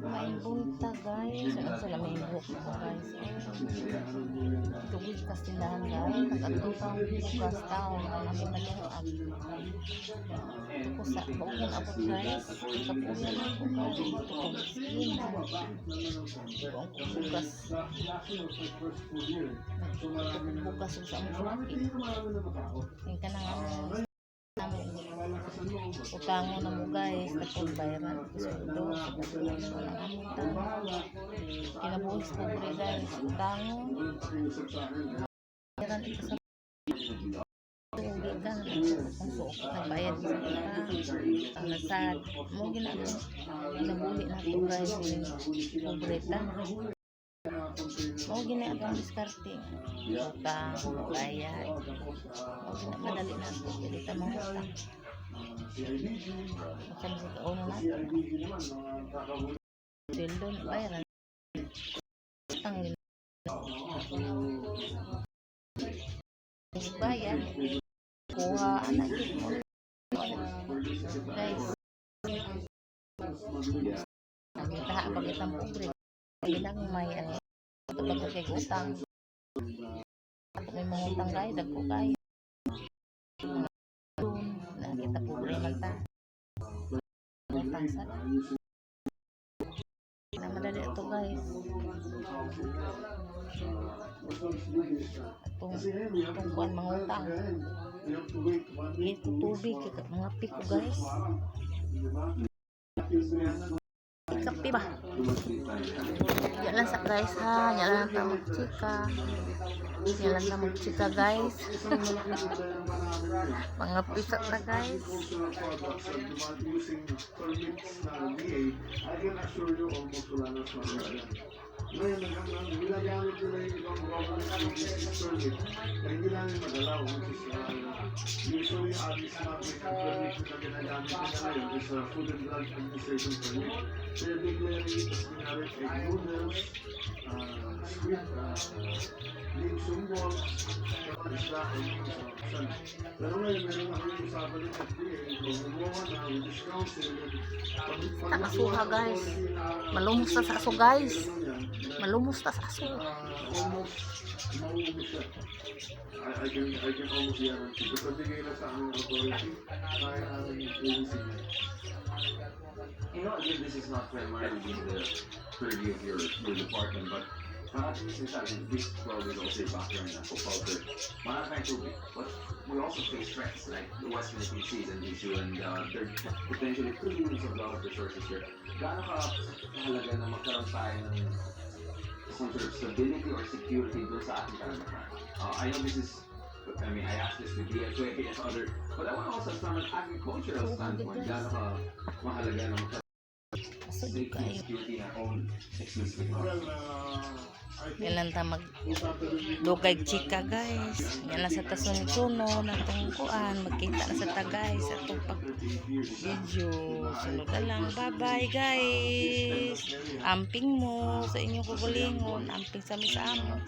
May bunta guys. Ano sila may buhok ko guys. Tugig kas tindahan guys. Nakatutang bukas taon. Namin na lang ab. Ito sa baukon abot guys. Kapuyan ako guys. Ito ko skin. Buong ko bukas. Bukas sa among yung kanang utango na mo guys tapos bayaran sudo kinabuhis po pre guys utango bayaran ito sa tugigan kung suok nagbayad sa ang nasad mo ginagawa kinabuhi na ito guys pobreta mo gina ang diskarte utang bayad mo gina madali na ito pilita mga utang macam sa kauno natin sweldo na bayaran utang bayad kuha anak mo guys nagitaha pag itang pobre ilang may ano ito kay utang at may mga utang kaya dagko kaya kita pobre man ta utang sa na madali ito guys itong kuhan mga utang ito tubig mga piko guys kapi ba yan lang sa guys ha yan lang ta magchika yan lang ta magchika guys mga pisa ta guys ngayon, ginagamit nila yung ibang government permit na hindi namin magalaw, which is usually addis natin ang permit na ginagamit nila ngayon is Food and Drug Administration permit. They're declaring it as kunyari egg noodles, squid, ling sumbol, isda, pero ngayon, meron na kami usapan ng FDA, kung gumawa na, discount sila. Asuha guys malumos na sa aso guys malumos na sa aso I can almost guarantee because they gave us ang authority kaya ang agency. You know, again, this is not primarily in the purview of your department, but at least this probably is also a background in aquaculture. Maraming tubig, but we also face threats like the West Philippine Sea is an issue, and there are potentially trillions of dollars resources here. Gaano ka kahalaga na magkaroon tayo ng some sort of stability or security doon sa ating karagatan? I know this is, I mean, I asked this with DFA and other, but I want to also from an agricultural standpoint, gaano ka mahalaga na magkaroon ng security na own exclusively? yan lang ta mag dugay chika guys yan lang sa tasun-suno na itong kuan magkita na sa ta guys atong pag video sunod na lang bye bye guys amping mo sa inyong kugulingon amping sa misamo